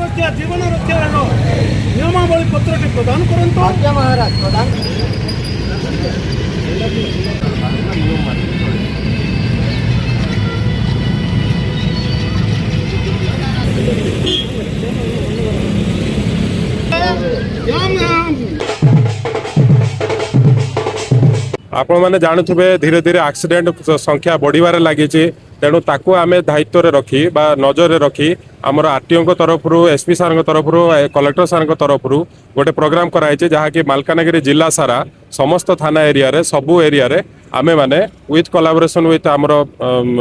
सुरक्षा जीवन रक्षा नियमावली पत्रटी प्रदान करंतु महाराज प्रदान आपण मैंने जानुवे धीरे धीरे एक्सीडेंट संख्या बढ़िबार लगी तेणु ताकू आम दायित्व रखी बा नजर रखी आमर आरटीओ तरफ एसपी सार तरफ कलेक्टर सार तरफ गोटे प्रोग्राम कराई जहाँकि मालकानगिरी जिला सारा समस्त थाना एरिया रे सबू एरिया रे आमे माने विथ कोलाबोरेशन विथ आमर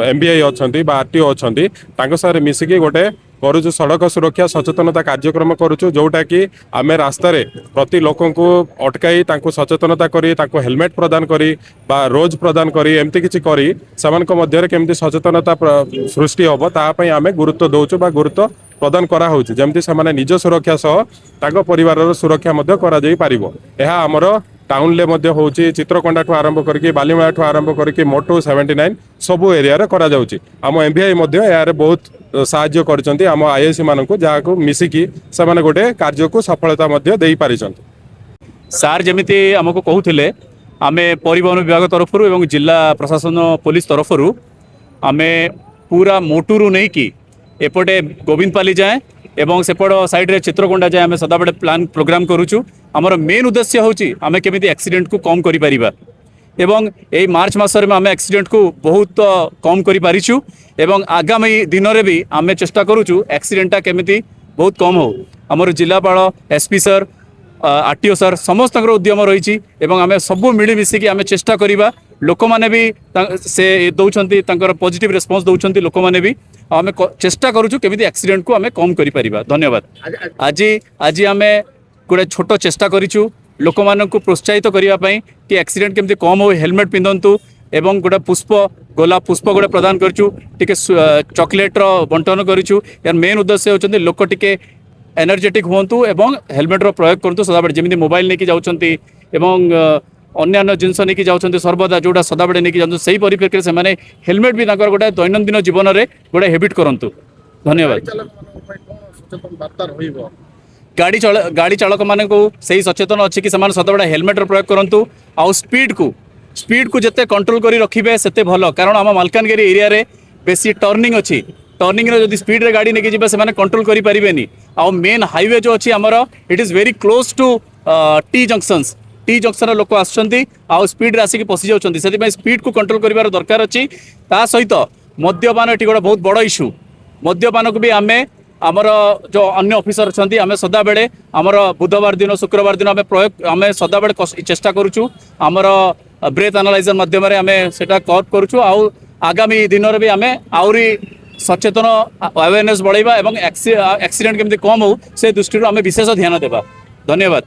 एमबीआई अच्छा आरटीओ अच्छा सारे मिसिकी गोटे करुचु सड़क सुरक्षा सचेतनता कार्यक्रम करुचु जोटा कि आम रास्ता प्रति लोक को अटकाई सचेतनता करी हेलमेट प्रदान करी बा रोज प्रदान करी एमती किछि करी सेमानक मध्यरे केमती सचेतनता सृष्टि होबो तापई आमे गुरुत्व दउचु बा गुरुत्व प्रदान करा होउछि जेमती सेमाने निज सुरक्षा सह ताको परिवारर सुरक्षा मध्य करा जाई पारिबो। एहा हमर टाउन ले मध्य होउछि चित्रकोंडा ठु आरंभ करके बालीमेला ठु आरंभ करके मोटो 79 सबु एरिया रे करा जाउछि। आम एमबीआई मध्य यार बहुत साहाय्य करछन्ती आम आईएससी मानकु जाहाकु मिसिकी सेमाने गोटे कार्य को सफलता मध्य देई पारिछन्ती। सार जेमिति हमको कहूथिले आमे परिवहन विभाग तरफ एवं जिला प्रशासन पुलिस तरफ आमे पूरा मोटुरु नहीं कि एपटे गोविंदपाली जाए एवं सेपट साइड रे चित्रकोंडा जाए आमे सदाबेले प्लान प्रोग्राम करूछु। हमर मेन उद्देश्य होची आमे केमिति एक्सीडेंट को कम करि परिबा एवं ए मार्च मासरे में आमे एक्सीडेंट को बहुत कम करि पारिछु एवं आगामी दिन रे भी आमे चेष्टा करूछु एक्सीडेंटा केमिति बहुत कम हो। हमर जिलापाल एसपी सर आरटीओ सर समस्त उद्यम रही आम सब मिली मिसिकी आम चेष्टा करवा लोक मैंने भी से दौरान पॉजिटिव रेस्पॉन्स दौरान लोक मैंने भी आम चेष्टा करूँ केमी एक्सीडेंट को आम कम कर धन्यवाद। आज आज आम गोटे छोट चेष्टा करूँ लोक मान प्रोत्साहित करने कि एक्सीडेंट केमती कम हो हेलमेट पिंधतु एवं गोटे पुष्प गोलाप पुष्प गोटे प्रदान करूँ चॉकलेट बंटन करूँ यार मेन उद्देश्य होती लोक टिके एनर्जेटिक हूँ एवं हेलमेट प्रयोग करूँ सदाबे जमी मोबाइल नहीं जाऊँगी एवं अन्य जिनस नहीं जाऊँगी सर्वदा जोटा सदाबे नहीं जाऊँ से परिप्रेक्षी से हेलमेट भी गोटे दैनंदिन जीवन में गोटे हेबिट करूँ। धन्यवाद। गाड़ी चालक मान को सही सचेतन अच्छी कि सदाबे हेलमेट प्रयोग करूँ आउ स्पीड को जिते कंट्रोल कर रखिए से भल कारण आम मालकानगिरी एरिया रे बेसी टर्निंग अच्छी टर्निंग रे जदि स्पीड रे गाड़ी लेके जिबे से माने कंट्रोल करि परिबेनी आ मेन हाईवे जो अछि हमर it is very close to T junction लोक आछंती आ स्पीड रे आसी पसी जाउछंती सेति में स्पीड को कंट्रोल करिवार दरकार अछि। ता सहित मद्यपान एटी गोटे बहुत बड़ इश्यू मद्यपान को भी आमे आमर जो अन्य ऑफिसर अच्छा आम सदा बेले आमर बुधवार दिन शुक्रवार दिन आम प्रयोग आम सदा बेले चेष्टा करूँ आमर ब्रेथ एनालाइजर माध्यम आम से कर्व करूँ आउ आगामी दिन में भी आम आहरी सचेतन अवेयरनेस बढ़ाइबा एवं एक्सीडेंट केमती कम हो से दृष्टि आम विशेष ध्यान देवा। धन्यवाद।